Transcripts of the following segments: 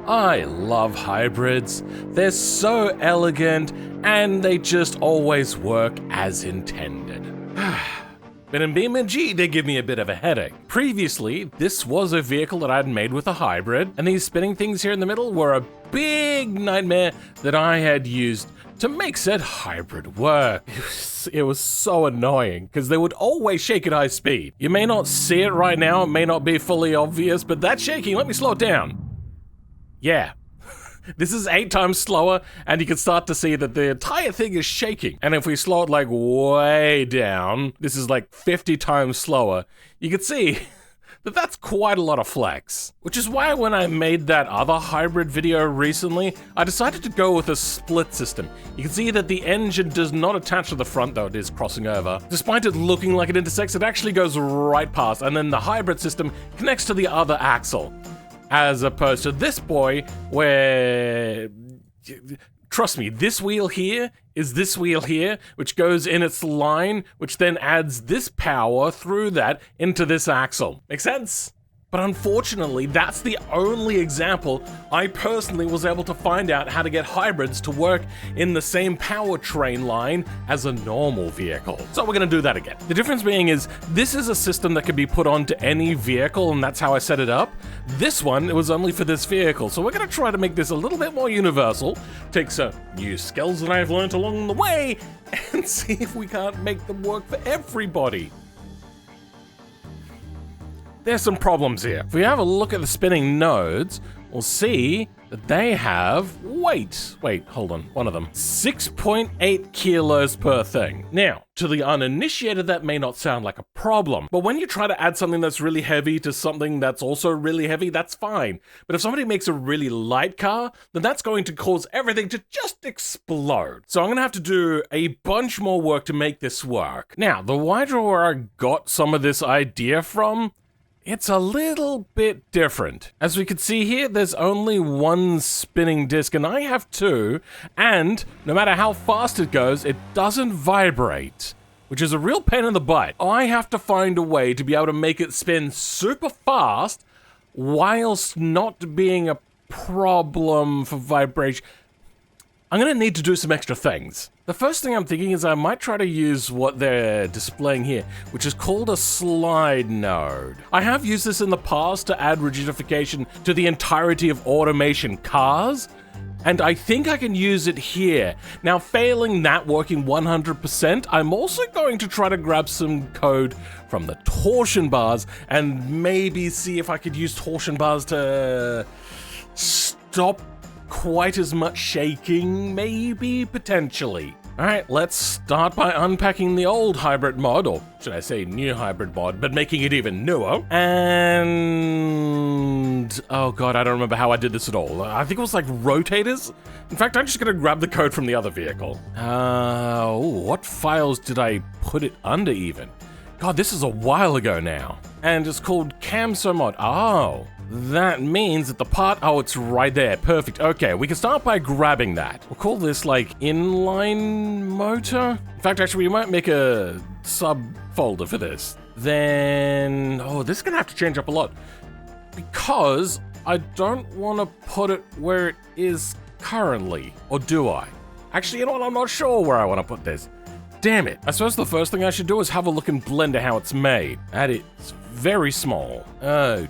I love hybrids. They're so elegant and they just always work as intended. But in BeamNG, they give me a bit of a headache. Previously, this was a vehicle that I'd made with a hybrid, and these spinning things here in the middle were a big nightmare that I had used to make said hybrid work. It was so annoying, because they would always shake at high speed. You may not see it right now, it may not be fully obvious, but that shaking, let me slow it down. Yeah. This is 8 times slower, and you can start to see that the entire thing is shaking. And if we slow it like way down, this is like 50 times slower, you can see that that's quite a lot of flex. Which is why when I made that other hybrid video recently, I decided to go with a split system. You can see that the engine does not attach to the front, though it is crossing over. Despite it looking like it intersects, it actually goes right past, and then the hybrid system connects to the other axle. As opposed to this boy, where, trust me, this wheel here is this wheel here, which goes in its line, which then adds this power through that into this axle. Make sense? But unfortunately, that's the only example I personally was able to find out how to get hybrids to work in the same powertrain line as a normal vehicle. So we're gonna do that again. The difference being is, this is a system that can be put onto any vehicle, and that's how I set it up. This one, it was only for this vehicle, so we're gonna try to make this a little bit more universal, take some new skills that I've learned along the way, and see if we can't make them work for everybody. There's some problems here. If we have a look at the spinning nodes, we'll see that they have weight. Wait, hold on, one of them. 6.8 kilos per thing. Now, to the uninitiated, that may not sound like a problem, but when you try to add something that's really heavy to something that's also really heavy, that's fine. But if somebody makes a really light car, then that's going to cause everything to just explode. So I'm gonna have to do a bunch more work to make this work. Now, the wider where I got some of this idea from, it's a little bit different. As we can see here, there's only one spinning disc, and I have 2, and no matter how fast it goes, it doesn't vibrate, which is a real pain in the butt. I have to find a way to be able to make it spin super fast whilst not being a problem for vibration. I'm gonna need to do some extra things. The first thing I'm thinking is I might try to use what they're displaying here, which is called a slide node. I have used this in the past to add rigidification to the entirety of automation cars, and I think I can use it here. Now, failing that working 100%, I'm also going to try to grab some code from the torsion bars and maybe see if I could use torsion bars to stop quite as much shaking, maybe, potentially. Alright, let's start by unpacking the old hybrid mod, or should I say new hybrid mod, but making it even newer. And oh god, I don't remember how I did this at all. I think it was like rotators? In fact, I'm just gonna grab the code from the other vehicle. What files did I put it under even? God, this is a while ago now. And it's called CamSoMod. Oh. That means that the part, oh, it's right there. Perfect. Okay, we can start by grabbing that. We'll call this like inline motor. In fact, actually, we might make a subfolder for this. Then, oh, this is gonna have to change up a lot because I don't want to put it where it is currently, or do I? Actually, you know what? I'm not sure where I want to put this. Damn it. I suppose the first thing I should do is have a look in Blender how it's made. And it's very small. Oh,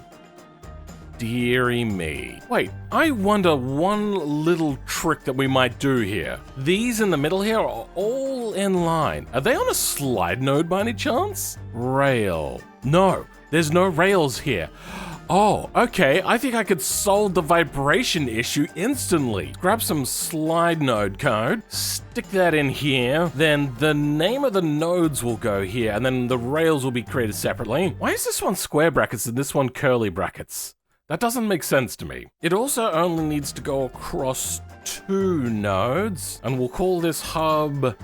dearie me. Wait, I wonder one little trick that we might do here. These in the middle here are all in line. Are they on a slide node by any chance? Rail. No, there's no rails here. Oh, okay, I think I could solve the vibration issue instantly. Grab some slide node code, stick that in here, then the name of the nodes will go here, and then the rails will be created separately. Why is this one square brackets and this one curly brackets? That doesn't make sense to me. It also only needs to go across 2 nodes, and we'll call this hub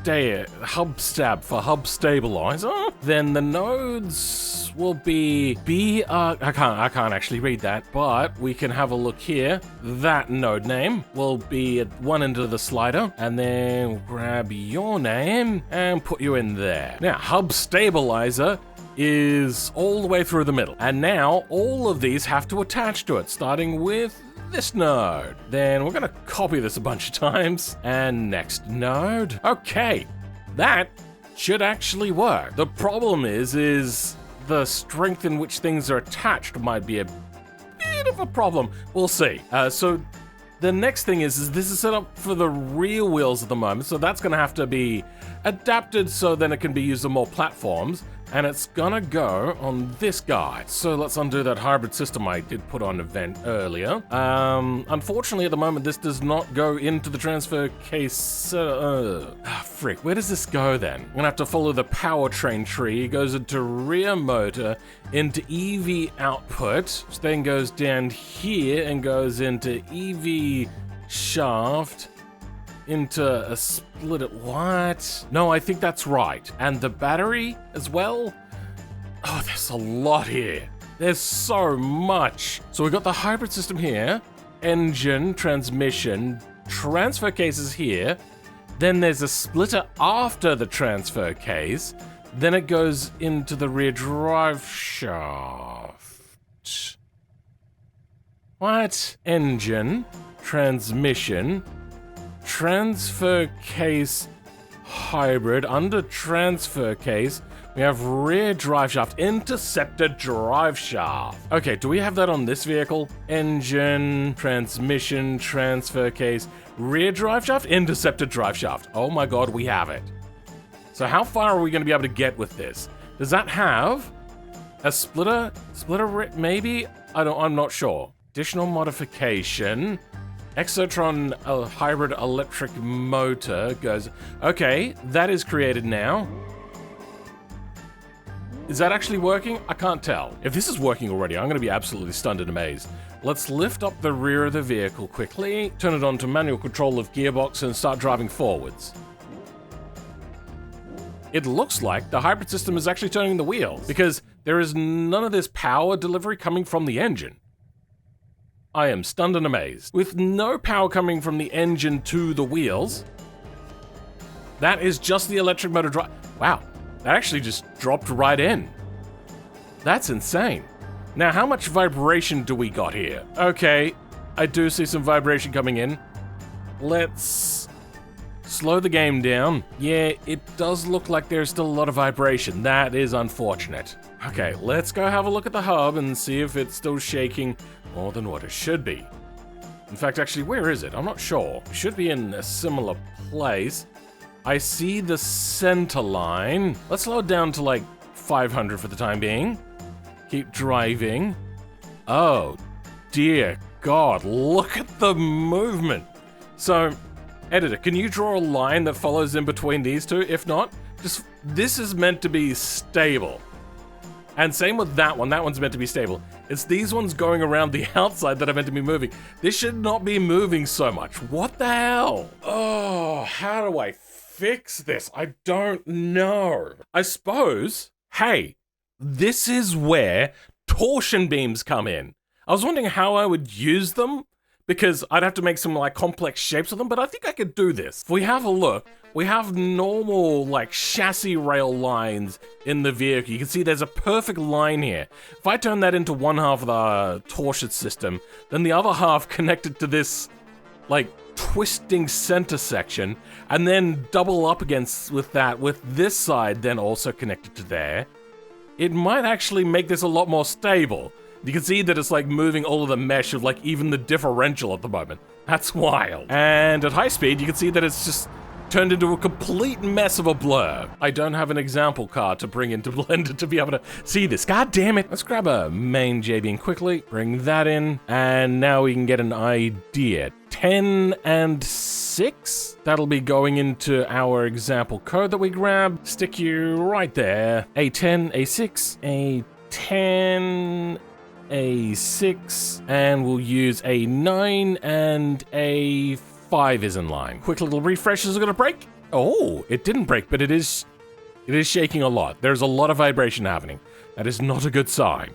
stab for hub stabilizer. Then the nodes will be I can't actually read that, but we can have a look here. That node name will be at one end of the slider, and then we'll grab your name and put you in there. Now, hub stabilizer is all the way through the middle. And now all of these have to attach to it, starting with this node. Then we're gonna copy this a bunch of times. And next node. Okay, that should actually work. The problem is the strength in which things are attached might be a bit of a problem. We'll see. So the next thing is this is set up for the rear wheels at the moment, so that's gonna have to be adapted so then it can be used on more platforms, and it's gonna go on this guy. So let's undo that hybrid system I did put on event earlier. Unfortunately at the moment this does not go into the transfer case. Frick, where does this go then? I'm gonna have to follow the powertrain tree. It goes into rear motor, into EV output, which then goes down here and goes into EV shaft, into a split at what? No, I think that's right. And the battery as well? Oh, there's a lot here. There's so much. So we've got the hybrid system here, engine, transmission, transfer cases here. Then there's a splitter after the transfer case. Then it goes into the rear drive shaft. What? Engine, transmission, transfer case, hybrid. Under transfer case, we have rear drive shaft, interceptor drive shaft. Okay, do we have that on this vehicle? Engine, transmission, transfer case, rear drive shaft, interceptor drive shaft. Oh my god, we have it. So how far are we going to be able to get with this? Does that have a splitter? Maybe? I'm not sure. Additional modification. Exotron hybrid electric motor goes. Okay, that is created now. Is that actually working? I can't tell. If this is working already, I'm going to be absolutely stunned and amazed. Let's lift up the rear of the vehicle quickly, turn it on to manual control of gearbox, and start driving forwards. It looks like the hybrid system is actually turning the wheels, because there is none of this power delivery coming from the engine. I am stunned and amazed. With no power coming from the engine to the wheels, that is just the electric motor drive. Wow, that actually just dropped right in. That's insane. Now, how much vibration do we got here? Okay, I do see some vibration coming in. Let's slow the game down. Yeah, it does look like there's still a lot of vibration. That is unfortunate. Okay, let's go have a look at the hub and see if it's still shaking more than what it should be. In fact, actually, where is it? I'm not sure. It should be in a similar place. I see the center line. Let's slow it down to like 500 for the time being. Keep driving. Oh, dear God, look at the movement. So, editor, can you draw a line that follows in between these two? If not, this is meant to be stable. And same with that one. That one's meant to be stable. It's these ones going around the outside that are meant to be moving. This should not be moving so much. What the hell? Oh, how do I fix this? I don't know. I suppose, hey, this is where torsion beams come in. I was wondering how I would use them, because I'd have to make some like complex shapes of them, but I think I could do this. If we have a look, we have normal like chassis rail lines in the vehicle. You can see there's a perfect line here. If I turn that into one half of the torsion system, then the other half connected to this like twisting center section, and then double up against with that with this side then also connected to there, it might actually make this a lot more stable. You can see that it's like moving all of the mesh of like even the differential at the moment. That's wild. And at high speed, you can see that it's just turned into a complete mess of a blur. I don't have an example card to bring into Blender to be able to see this. God damn it. Let's grab a main JBeam quickly, bring that in, and now we can get an idea. 10 and 6. That'll be going into our example code that we grabbed. Stick you right there. A10, A6, A10, A6, and we'll use A9 and A5 is in line. Quick little refresh. Is it gonna break? Oh, it didn't break, but it is shaking a lot. There's a lot of vibration happening. That is not a good sign.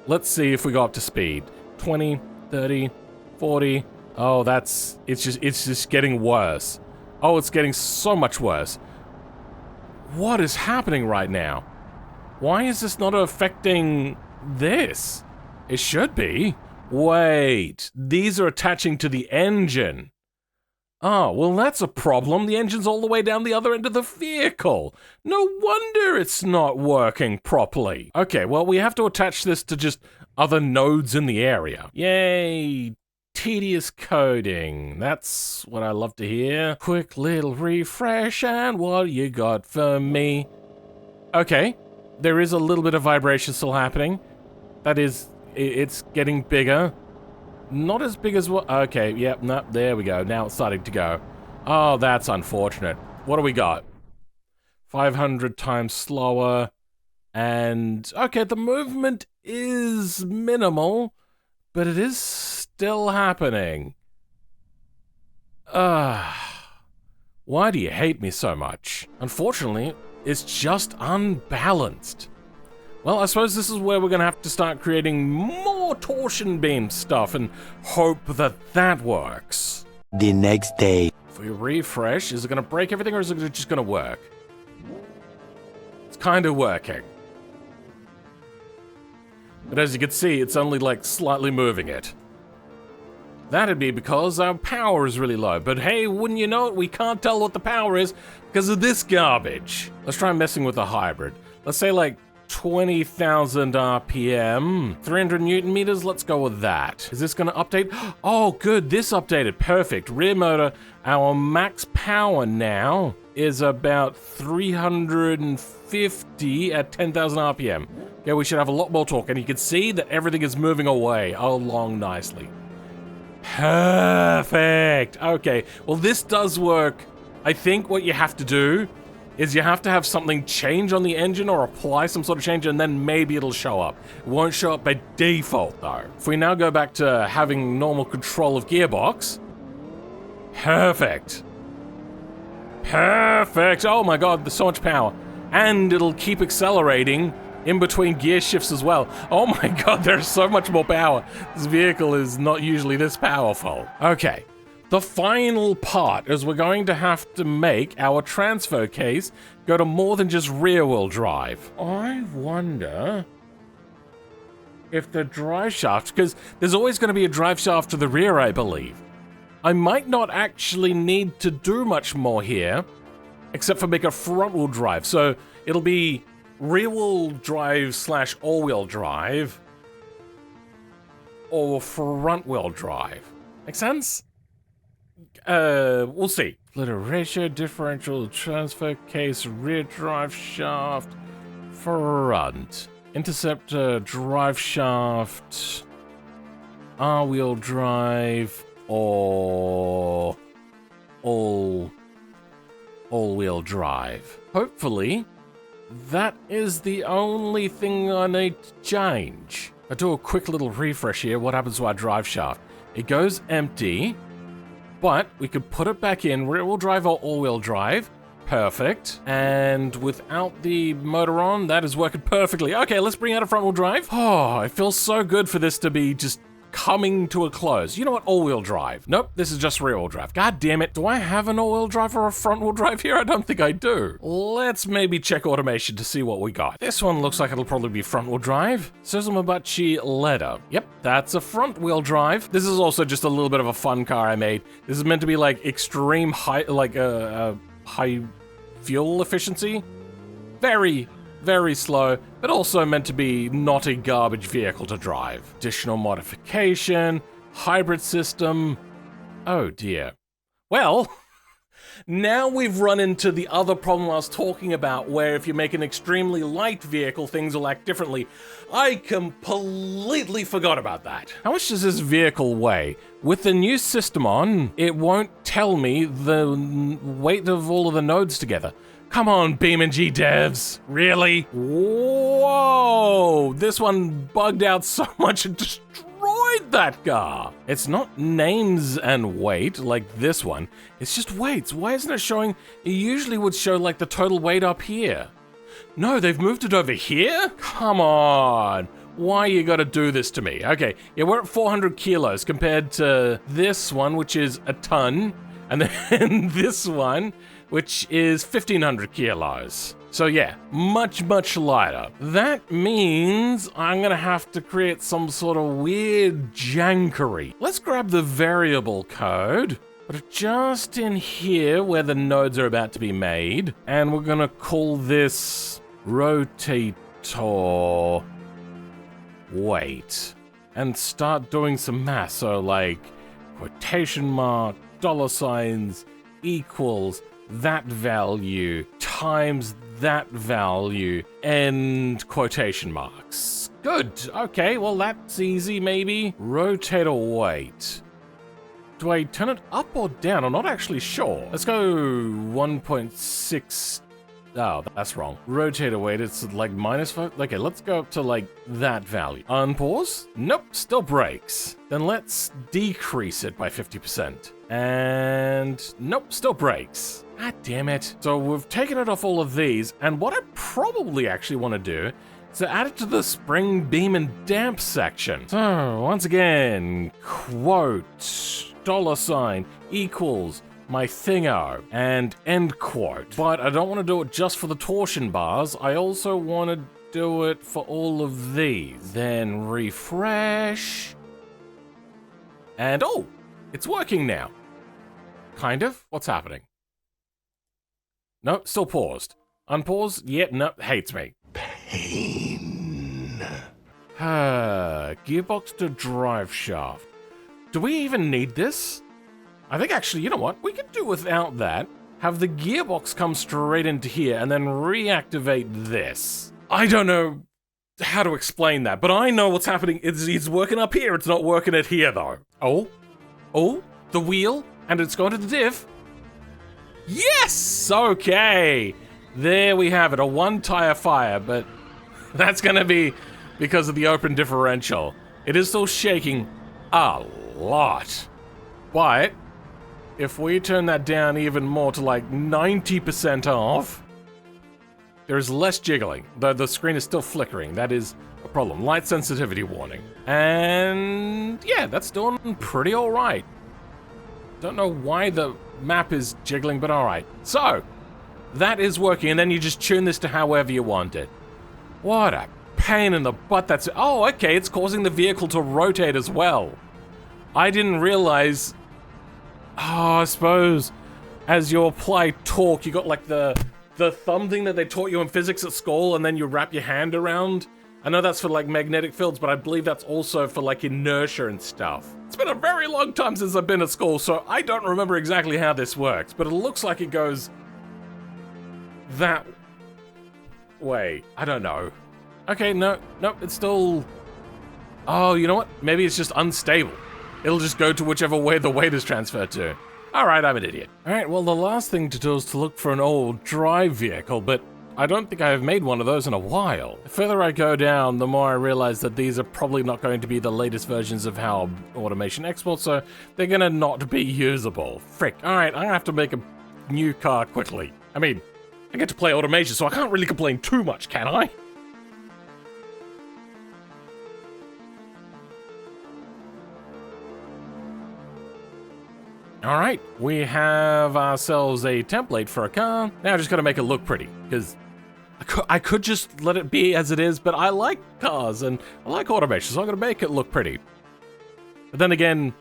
Let's see if we go up to speed. 20, 30, 40. Oh, it's just getting worse. Oh, it's getting so much worse. What is happening right now? Why is this not affecting this? It should be. Wait, these are attaching to the engine. Oh, well that's a problem. The engine's all the way down the other end of the vehicle. No wonder it's not working properly. Okay, well we have to attach this to just other nodes in the area. Yay, tedious coding. That's what I love to hear. Quick little refresh and what you got for me? Okay, there is a little bit of vibration still happening. That is, it's getting bigger. Not as big as what? Okay, yep, no, there we go. Now it's starting to go. Oh, that's unfortunate. What do we got? 500 times slower. And, okay, the movement is minimal, but it is still happening. Why do you hate me so much? Unfortunately, it's just unbalanced. Well, I suppose this is where we're going to have to start creating more torsion beam stuff and hope that that works. The next day. If we refresh, is it going to break everything or is it just going to work? It's kind of working. But as you can see, it's only like slightly moving it. That'd be because our power is really low. But hey, wouldn't you know it, we can't tell what the power is because of this garbage. Let's try messing with a hybrid. Let's say like 20,000 RPM, 300 Newton meters, let's go with that. Is this gonna update? Oh, good, this updated, perfect. Rear motor, our max power now is about 350 at 10,000 RPM. Okay, we should have a lot more torque, and you can see that everything is moving away along nicely. Perfect, okay. Well, this does work. I think what you have to do is you have to have something change on the engine or apply some sort of change and then maybe it'll show up. It won't show up by default though. If we now go back to having normal control of gearbox. Perfect. Perfect. Oh my god, there's so much power. And it'll keep accelerating in between gear shifts as well. Oh my god, there's so much more power. This vehicle is not usually this powerful. Okay. The final part is we're going to have to make our transfer case go to more than just rear-wheel drive. I wonder if the drive shaft, because there's always going to be a drive shaft to the rear, I believe. I might not actually need to do much more here, except for make a front-wheel drive. So it'll be rear-wheel drive / all-wheel drive, or front-wheel drive. Make sense? We'll see. Splitter ratio, differential, transfer case, rear drive shaft, front. Interceptor, drive shaft, all-wheel drive, or all-wheel drive. Hopefully, that is the only thing I need to change. I do a quick little refresh here. What happens to our drive shaft? It goes empty. But we could put it back in, rear-wheel drive or all-wheel drive. Perfect. And without the motor on, that is working perfectly. Okay, let's bring out a front-wheel drive. Oh, it feels so good for this to be just coming to a close. You know what? All-wheel drive. Nope, this is just rear-wheel drive. God damn it. Do I have an all-wheel drive or a front-wheel drive here? I don't think I do. Let's maybe check automation to see what we got. This one looks like it'll probably be front-wheel drive. Suzumabachi leather. Yep, that's a front-wheel drive. This is also just a little bit of a fun car I made. This is meant to be like extreme high, like high fuel efficiency. Very slow, but also meant to be not a garbage vehicle to drive. Additional modification, hybrid system. Oh dear. Well, now we've run into the other problem I was talking about, where if you make an extremely light vehicle, things will act differently. I completely forgot about that. How much does this vehicle weigh? With the new system on, it won't tell me the weight of all of the nodes together. Come on, BeamNG devs. Really? Whoa! This one bugged out so much and destroyed that car. It's not names and weight like this one. It's just weights. Why isn't it showing? It usually would show like the total weight up here. No, they've moved it over here? Come on. Why you gotta do this to me? Okay, yeah, we're at 400 kilos compared to this one, which is a ton. And then this one, which is 1,500 kilos. So yeah, much, much lighter. That means I'm gonna have to create some sort of weird jankery. Let's grab the variable code, put it just in here where the nodes are about to be made, and we're gonna call this rotator weight, and start doing some math. So like quotation mark, dollar signs, equals that value times that value, end quotation marks. Good. Okay, well that's easy maybe. Rotator weight. Do I turn it up or down? I'm not actually sure. Let's go 1.6. Oh, that's wrong. Rotator weight, it's like -5. Okay, let's go up to like that value. Unpause? Nope, still breaks. Then let's decrease it by 50%. And nope, still breaks. God damn it. So we've taken it off all of these, and what I probably actually want to do is to add it to the spring, beam, and damp section. So once again, quote, dollar sign, equals, my thingo, and end quote. But I don't want to do it just for the torsion bars. I also want to do it for all of these. Then refresh. And oh, it's working now. Kind of. What's happening? No, still paused. Unpause? Yep, no, hates me. Pain. Gearbox to drive shaft. Do we even need this? I think actually, you know what? We could do without that. Have the gearbox come straight into here and then reactivate this. I don't know how to explain that, but I know what's happening. It's working up here. It's not working at here, though. Oh, the wheel, and it's going to the diff. Yes! Okay. There we have it, a one-tire fire, but that's going to be because of the open differential. It is still shaking a lot. But if we turn that down even more to like 90% off, there's less jiggling, though the screen is still flickering. That is a problem. Light sensitivity warning. And yeah, that's doing pretty all right. Don't know why the map is jiggling, but all right. So that is working, and then you just tune this to however you want it. What a pain in the butt that's... Oh, okay, it's causing the vehicle to rotate as well. I didn't realize... Oh, I suppose as you apply torque, you got like the thumb thing that they taught you in physics at school, and then you wrap your hand around. I know that's for like magnetic fields, but I believe that's also for like inertia and stuff. It's been a very long time since I've been at school, so I don't remember exactly how this works, but it looks like it goes that way. I don't know. Okay, no, it's still... Oh, you know what? Maybe it's just unstable. It'll just go to whichever way the weight is transferred to. Alright, I'm an idiot. Alright, well the last thing to do is to look for an old drive vehicle, but I don't think I have made one of those in a while. The further I go down, the more I realize that these are probably not going to be the latest versions of how automation exports, so they're gonna not be usable. Frick. Alright, I'm gonna have to make a new car quickly. I mean, I get to play automation, so I can't really complain too much, can I? Alright, we have ourselves a template for a car. Now I just gotta make it look pretty, because I could just let it be as it is, but I like cars and I like automation, so I'm gonna make it look pretty. But then again,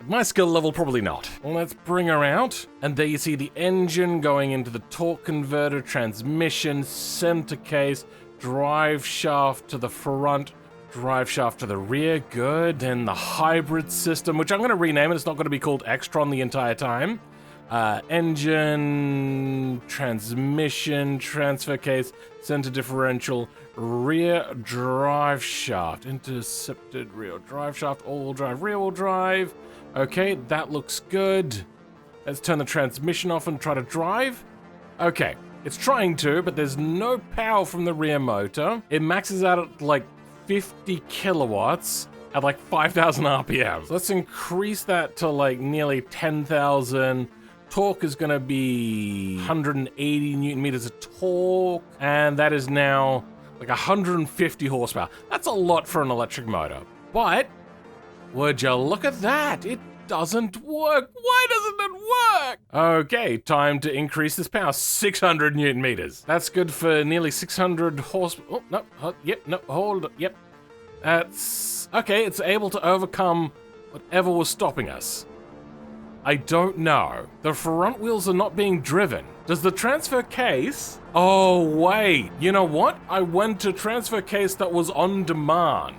my skill level, probably not. Well, let's bring her out, and there you see the engine going into the torque converter, transmission, center case, drive shaft to the front, drive shaft to the rear, good. Then the hybrid system, which I'm going to rename it. It's not going to be called Extron the entire time. Engine, transmission, transfer case, center differential, rear drive shaft, intercepted rear drive shaft, all-wheel drive, rear-wheel drive. Okay, that looks good. Let's turn the transmission off and try to drive. Okay, it's trying to, but there's no power from the rear motor. It maxes out at like 50 kilowatts at like 5,000 RPMs. Let's increase that to like nearly 10,000. Torque is gonna be 180 Newton meters of torque, and that is now like 150 horsepower. That's a lot for an electric motor, but would you look at that? It doesn't work. Why doesn't it work? Okay, time to increase this power. 600 Newton meters. That's good for nearly 600 horse. Oh, no. Yep, no, hold. Yep. That's okay. It's able to overcome whatever was stopping us. I don't know. The front wheels are not being driven. Does the transfer case... Oh, wait. You know what? I went to transfer case that was on demand.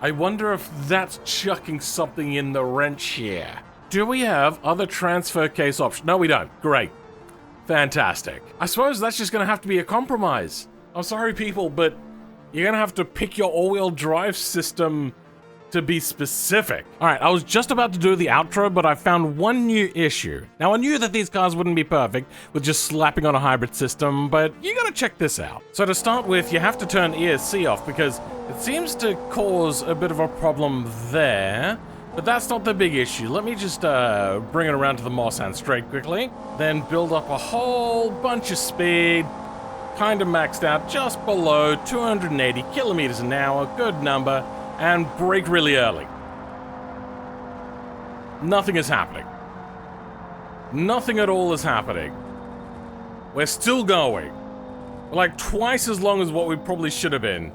I wonder if that's chucking something in the wrench here. Do we have other transfer case options? No, we don't. Great. Fantastic. I suppose that's just going to have to be a compromise. I'm sorry, people, but you're going to have to pick your all-wheel drive system to be specific. All right, I was just about to do the outro, but I found one new issue. Now, I knew that these cars wouldn't be perfect with just slapping on a hybrid system, but you gotta check this out. So to start with, you have to turn ESC off because it seems to cause a bit of a problem there, but that's not the big issue. Let me just bring it around to the Moza straight quickly, then build up a whole bunch of speed, kind of maxed out just below 280 kilometers an hour, good number, and brake really early. Nothing is happening. Nothing at all is happening. We're still going. We're like twice as long as what we probably should have been.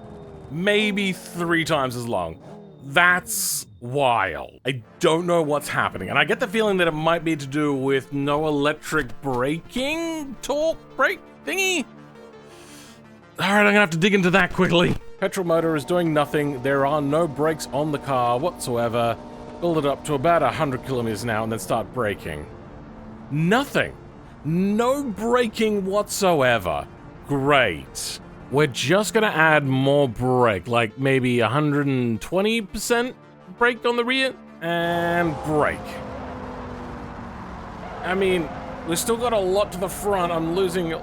Maybe 3 times as long. That's wild. I don't know what's happening, and I get the feeling that it might be to do with no electric braking? Torque brake thingy? Alright, I'm gonna have to dig into that quickly. Petrol motor is doing nothing. There are no brakes on the car whatsoever. Build it up to about 100 kilometers an hour and then start braking. Nothing. No braking whatsoever. Great. We're just gonna add more brake, like maybe 120% brake on the rear and brake. I mean, we've still got a lot to the front. I'm losing...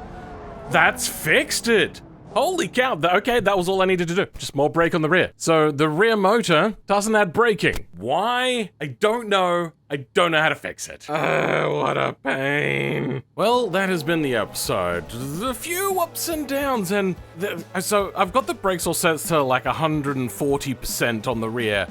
That's fixed it. Holy cow, okay, that was all I needed to do. Just more brake on the rear. So the rear motor doesn't add braking. Why? I don't know. I don't know how to fix it. What a pain. Well, that has been the episode. A few ups and downs, and so I've got the brakes all set to like 140% on the rear,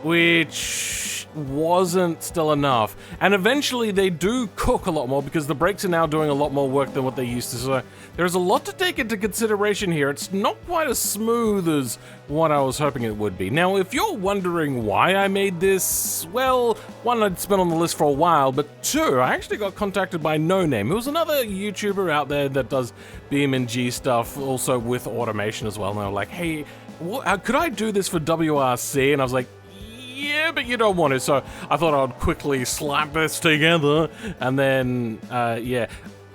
which wasn't still enough. And eventually they do cook a lot more because the brakes are now doing a lot more work than what they used to. So there's a lot to take into consideration here. It's not quite as smooth as what I was hoping it would be. Now, if you're wondering why I made this, well, one, it's been on the list for a while, but two, I actually got contacted by No Name, who's another YouTuber out there that does BeamNG stuff, also with automation as well. And they were like, hey, could I do this for WRC? And I was like, yeah, but you don't want it, so I thought I'd quickly slap this together, and then, yeah.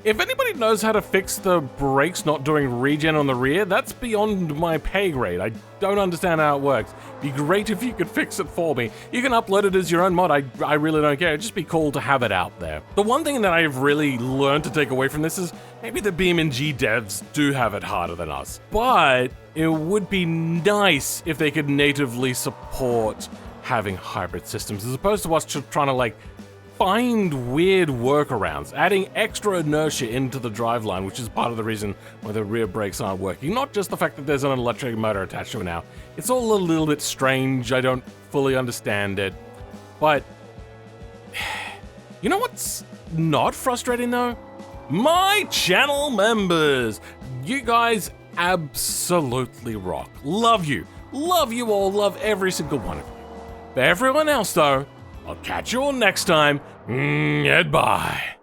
If anybody knows how to fix the brakes not doing regen on the rear, that's beyond my pay grade. I don't understand how it works. Be great if you could fix it for me. You can upload it as your own mod, I really don't care. It'd just be cool to have it out there. The one thing that I've really learned to take away from this is maybe the BeamNG devs do have it harder than us, but it would be nice if they could natively support having hybrid systems as opposed to us just trying to like find weird workarounds, adding extra inertia into the driveline, which is part of the reason why the rear brakes aren't working. Not just the fact that there's an electric motor attached to it now. It's all a little bit strange. I don't fully understand it. But you know what's not frustrating though? My channel members. You guys absolutely rock. Love you. Love you all. Love every single one of you. For everyone else, though, I'll catch you all next time. Goodbye.